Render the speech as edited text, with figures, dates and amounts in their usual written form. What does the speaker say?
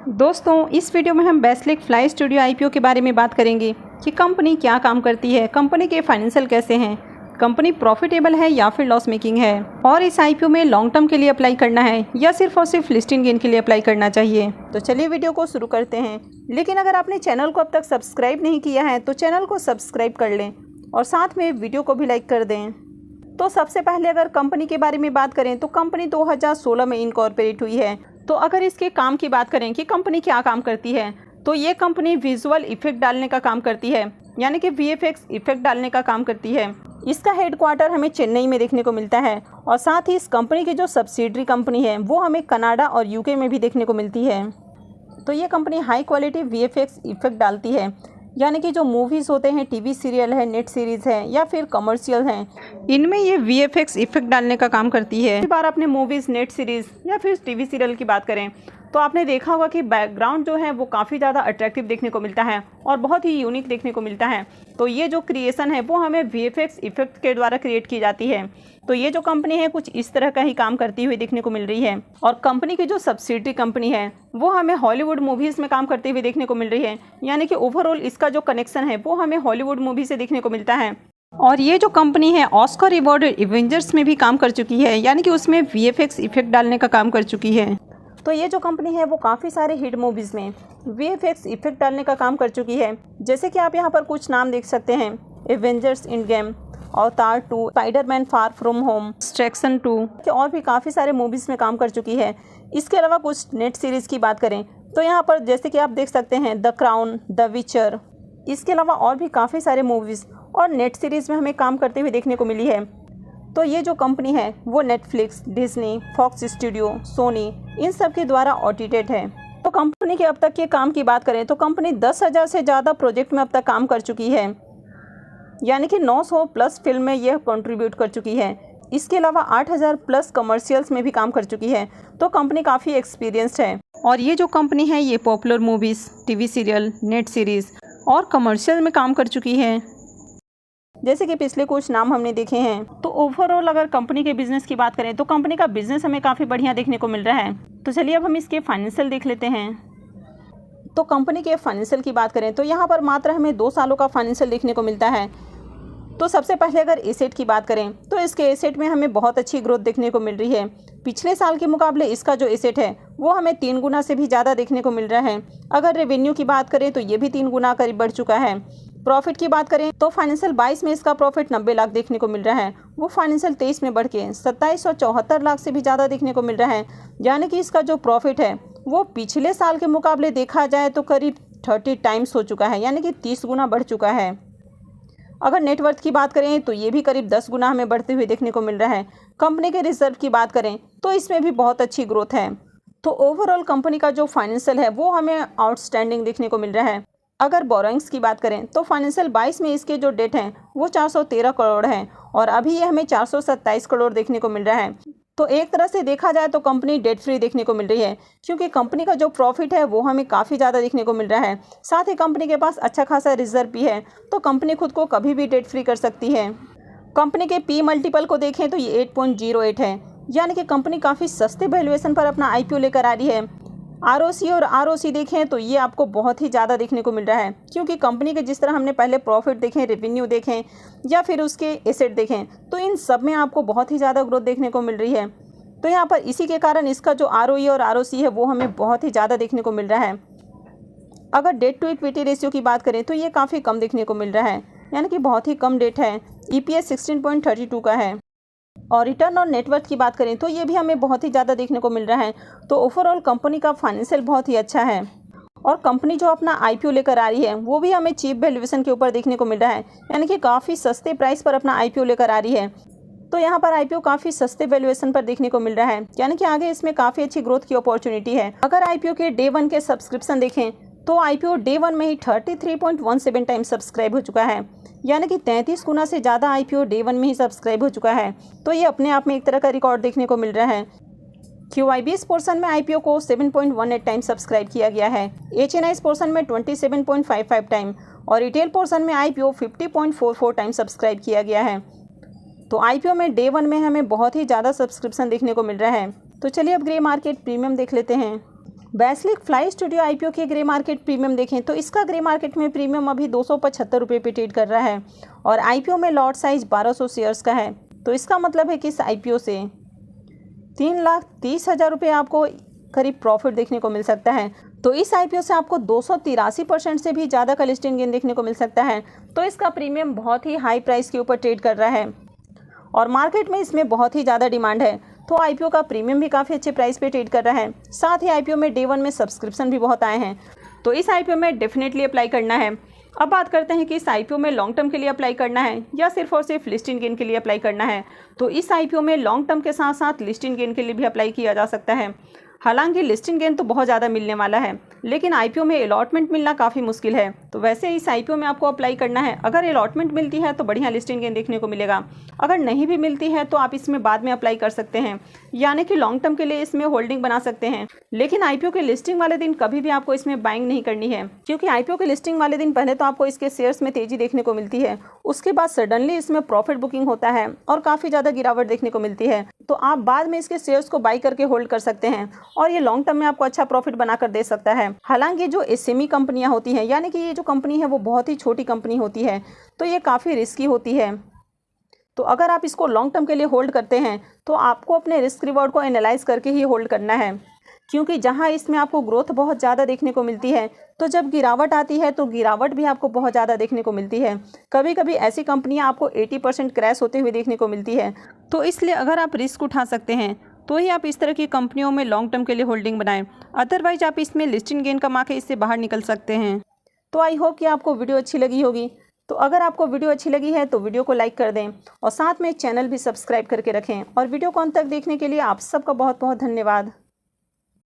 दोस्तों, इस वीडियो में हम वेस्टलिक फ्लाई स्टूडियो आईपीओ के बारे में बात करेंगे कि कंपनी क्या काम करती है, कंपनी के फाइनेंशियल कैसे हैं, कंपनी प्रॉफिटेबल है या फिर लॉस मेकिंग है, और इस आईपीओ में लॉन्ग टर्म के लिए अप्लाई करना है या सिर्फ और सिर्फ लिस्टिंग गेन के लिए अप्लाई करना चाहिए। तो चलिए वीडियो को शुरू करते हैं। लेकिन अगर आपने चैनल को अब तक सब्सक्राइब नहीं किया है तो चैनल को सब्सक्राइब कर लें और साथ में वीडियो को भी लाइक कर दें। तो सबसे पहले अगर कंपनी के बारे में बात करें तो कंपनी 2016 में इनकॉर्पोरेट हुई है। तो अगर इसके काम की बात करें कि कंपनी क्या काम करती है, तो ये कंपनी विजुअल इफेक्ट डालने का काम करती है, यानी कि वीएफएक्स इफेक्ट डालने का काम करती है। इसका हेडक्वार्टर हमें चेन्नई में देखने को मिलता है और साथ ही इस कंपनी की जो सब्सिडरी कंपनी है वो हमें कनाडा और यूके में भी देखने को मिलती है। तो ये company high quality VFX effect डालती है, यानी कि जो मूवीज़ होते हैं, टीवी सीरियल है, नेट सीरीज़ है या फिर कमर्शियल हैं, इनमें ये वीएफएक्स इफेक्ट डालने का काम करती है। इस बार आपने मूवीज़, नेट सीरीज़ या फिर टीवी सीरियल की बात करें तो आपने देखा होगा कि बैकग्राउंड जो है वो काफ़ी ज़्यादा अट्रैक्टिव देखने को मिलता है और बहुत ही यूनिक देखने को मिलता है। तो ये जो क्रिएशन है वो हमें वीएफएक्स इफेक्ट के द्वारा क्रिएट की जाती है। तो ये जो कंपनी है कुछ इस तरह का ही काम करती हुई देखने को मिल रही है। और कंपनी की जो सब्सिडरी कंपनी है वो हमें हॉलीवुड मूवीज़ में काम करते हुए देखने को मिल रही है, यानी कि ओवरऑल इसका जो कनेक्शन है वो हमें हॉलीवुड मूवी से देखने को मिलता है। और ये जो कंपनी है ऑस्कर अवॉर्डेड एवेंजर्स में भी काम कर चुकी है, यानी कि उसमें वीएफएक्स इफेक्ट डालने का काम कर चुकी है। तो ये जो कंपनी है वो काफ़ी सारे हिट मूवीज़ में वीएफएक्स इफेक्ट डालने का काम कर चुकी है, जैसे कि आप यहाँ पर कुछ नाम देख सकते हैं: एवेंजर्स एंड गेम, अवतार 2, Spiderman far from home, extraction 2 और भी काफ़ी सारे मूवीज़ में काम कर चुकी है। इसके अलावा कुछ नेट सीरीज़ की बात करें तो यहाँ पर जैसे कि आप देख सकते हैं द क्राउन, द विचर, इसके अलावा और भी काफ़ी सारे मूवीज़ और नेट सीरीज़ में हमें काम करते हुए देखने को मिली है। तो ये जो कंपनी है वो Netflix, Disney, Fox studio, Sony इन सब के द्वारा ऑडिटेड है। तो कंपनी के अब तक के काम की बात करें तो कंपनी 10,000 से ज़्यादा प्रोजेक्ट में अब तक काम कर चुकी है, यानी कि 900 प्लस फिल्म में यह कंट्रीब्यूट कर चुकी है। इसके अलावा 8,000 प्लस कमर्शियल्स में भी काम कर चुकी है। तो कंपनी काफ़ी एक्सपीरियंस्ड है। और ये जो कंपनी है ये popular movies, TV serial, net series और कमर्शियल में काम कर चुकी है, जैसे कि पिछले कुछ नाम हमने देखे हैं। तो ओवरऑल अगर कंपनी के बिजनेस की बात करें तो कंपनी का बिजनेस हमें काफ़ी बढ़िया देखने को मिल रहा है। तो चलिए अब हम इसके फाइनेंशियल देख लेते हैं। तो कंपनी के फाइनेंशियल की बात करें तो यहाँ पर मात्र हमें 2 सालों का फाइनेंशियल देखने को मिलता है। तो सबसे पहले अगर एसेट की बात करें तो इसके एसेट में हमें बहुत अच्छी ग्रोथ देखने को मिल रही है। पिछले साल के मुकाबले इसका जो एसेट है वो हमें 3 गुना से भी ज़्यादा देखने को मिल रहा है। अगर रेवेन्यू की बात करें तो ये भी 3 गुना करीब बढ़ चुका है। प्रॉफिट की बात करें तो फाइनेंशियल 22 में इसका प्रॉफिट 90 लाख देखने को मिल रहा है, वो फाइनेंशियल 23 में बढ़ के 2774 लाख से भी ज़्यादा देखने को मिल रहा है, यानी कि इसका जो प्रॉफिट है वो पिछले साल के मुकाबले देखा जाए तो करीब 30 टाइम्स हो चुका है, यानी कि 30 गुना बढ़ चुका है। अगर नेटवर्थ की बात करें तो ये भी करीब 10 गुना हमें बढ़ते हुए देखने को मिल रहा है। कंपनी के रिजर्व की बात करें तो इसमें भी बहुत अच्छी ग्रोथ है। तो ओवरऑल कंपनी का जो फाइनेंशियल है वो हमें आउटस्टैंडिंग देखने को मिल रहा है। अगर बोरोइंग्स की बात करें तो फाइनेंशियल 22 में इसके जो डेट हैं वो 413 करोड़ हैं और अभी ये हमें 427 करोड़ देखने को मिल रहा है। तो एक तरह से देखा जाए तो कंपनी डेट फ्री देखने को मिल रही है, क्योंकि कंपनी का जो प्रॉफिट है वो हमें काफ़ी ज़्यादा देखने को मिल रहा है। साथ ही कंपनी के पास अच्छा खासा रिजर्व भी है, तो कंपनी खुद को कभी भी डेट फ्री कर सकती है। कंपनी के पी मल्टीपल को देखें तो ये 8.08 है, यानी कि कंपनी काफ़ी सस्ते वैल्यूएशन पर अपना आईपीओ लेकर आ रही है। आरओसी और आरओसी देखें तो ये आपको बहुत ही ज़्यादा देखने को मिल रहा है, क्योंकि कंपनी के जिस तरह हमने पहले प्रॉफिट देखें, रेवेन्यू देखें या फिर उसके एसेट देखें तो इन सब में आपको बहुत ही ज़्यादा ग्रोथ देखने को मिल रही है। तो यहाँ पर इसी के कारण इसका जो आरओई और आरओसी है वो हमें बहुत ही ज़्यादा देखने को मिल रहा है। अगर डेट टू इक्विटी रेशियो की बात करें तो ये काफ़ी कम देखने को मिल रहा है, यानी कि बहुत ही कम डेट है। ईपीएस 16.32 का है। और रिटर्न ऑन नेटवर्थ की बात करें तो ये भी हमें बहुत ही ज़्यादा देखने को मिल रहा है। तो ओवरऑल कंपनी का फाइनेंशियल बहुत ही अच्छा है और कंपनी जो अपना आईपीओ लेकर आ रही है वो भी हमें चीप वैल्यूएशन के ऊपर देखने को मिल रहा है, यानी कि काफ़ी सस्ते प्राइस पर अपना आईपीओ लेकर आ रही है। तो यहाँ पर आईपीओ काफ़ी सस्ते वैल्यूएशन पर देखने को मिल रहा है, यानी कि आगे इसमें काफ़ी अच्छी ग्रोथ की अपॉर्चुनिटी है। अगर आईपीओ के डे 1 के सब्सक्रिप्शन देखें तो आईपीओ डे 1 में ही 33.17 टाइम्स सब्सक्राइब हो चुका है, यानी कि 33 गुना से ज़्यादा आईपीओ डे 1 में ही सब्सक्राइब हो चुका है। तो ये अपने आप में एक तरह का रिकॉर्ड देखने को मिल रहा है। QIBs पोर्शन में आईपीओ को 7.18 टाइम सब्सक्राइब किया गया है, HNIs पोर्शन में 27.55 टाइम और रिटेल पोर्शन में आईपीओ 50.44 टाइम सब्सक्राइब किया गया है। तो आईपीओ में डे 1 में हमें बहुत ही ज़्यादा सब्सक्रिप्शन देखने को मिल रहा है। तो चलिए अब ग्रे मार्केट प्रीमियम देख लेते हैं। वैश्विक फ्लाई स्टूडियो आईपीओ के ग्रे मार्केट प्रीमियम देखें तो इसका ग्रे मार्केट में प्रीमियम अभी 275 रुपये पे ट्रेड कर रहा है और आईपीओ में लॉट साइज 1200 शेयर्स का है। तो इसका मतलब है कि इस आईपीओ से 3,30,000 रुपये आपको करीब प्रॉफिट देखने को मिल सकता है। तो इस आईपीओ से आपको 283% से भी ज़्यादा का लिस्टिंग गेन देखने को मिल सकता है। तो इसका प्रीमियम बहुत ही हाई प्राइस के ऊपर ट्रेड कर रहा है और मार्केट में इसमें बहुत ही ज़्यादा डिमांड है। तो आईपीओ का प्रीमियम भी काफ़ी अच्छे प्राइस पे ट्रेड कर रहा है। साथ ही आईपीओ में डे 1 में सब्सक्रिप्शन भी बहुत आए हैं। तो इस आईपीओ में डेफिनेटली अप्लाई करना है। अब बात करते हैं कि इस आईपीओ में लॉन्ग टर्म के लिए अप्लाई करना है या सिर्फ और सिर्फ लिस्टिंग गेन के लिए अप्लाई करना है। तो इस आईपीओ में लॉन्ग टर्म के साथ साथ लिस्टिंग गेन के लिए भी अप्लाई किया जा सकता है। हालांकि लिस्टिंग गेन तो बहुत ज़्यादा मिलने वाला है, लेकिन आईपीओ में अलॉटमेंट मिलना काफ़ी मुश्किल है। तो वैसे इस आईपीओ में आपको अप्लाई करना है। अगर अलॉटमेंट मिलती है तो बढ़िया लिस्टिंग गेन देखने को मिलेगा, अगर नहीं भी मिलती है तो आप इसमें बाद में अप्लाई कर सकते हैं, यानी कि लॉन्ग टर्म के लिए इसमें होल्डिंग बना सकते हैं। लेकिन आईपीओ के लिस्टिंग वाले दिन कभी भी आपको इसमें बाइंग नहीं करनी है, क्योंकि आईपीओ के लिस्टिंग वाले दिन पहले तो आपको इसके शेयर्स में तेजी देखने को मिलती है, उसके बाद सडनली इसमें प्रॉफिट बुकिंग होता है और काफ़ी ज़्यादा गिरावट देखने को मिलती है। तो आप बाद में इसके शेयर्स को बाई करके होल्ड कर सकते हैं और ये लॉन्ग टर्म में आपको अच्छा प्रॉफिट बनाकर दे सकता है। हालांकि जो एसएमई कंपनियां होती हैं, यानी कि ये जो कंपनी है वो बहुत ही छोटी कंपनी होती है, तो ये काफ़ी रिस्की होती है। तो अगर आप इसको लॉन्ग टर्म के लिए होल्ड करते हैं तो आपको अपने रिस्क रिवॉर्ड को एनालाइज करके ही होल्ड करना है, क्योंकि जहां इसमें आपको ग्रोथ बहुत ज़्यादा देखने को मिलती है, तो जब गिरावट आती है तो गिरावट भी आपको बहुत ज़्यादा देखने को मिलती है। कभी कभी ऐसी कंपनियां आपको 80% क्रैश होते हुए देखने को मिलती है। तो इसलिए अगर आप रिस्क उठा सकते हैं तो ही आप इस तरह की कंपनियों में लॉन्ग टर्म के लिए होल्डिंग बनाएं, अदरवाइज आप इसमें लिस्टिंग गेन कमा के इससे बाहर निकल सकते हैं। तो आई होप कि आपको वीडियो अच्छी लगी होगी। तो अगर आपको वीडियो अच्छी लगी है तो वीडियो को लाइक कर दें और साथ में चैनल भी सब्सक्राइब करके रखें। और वीडियो को अंत तक देखने के लिए आप सबका बहुत बहुत धन्यवाद।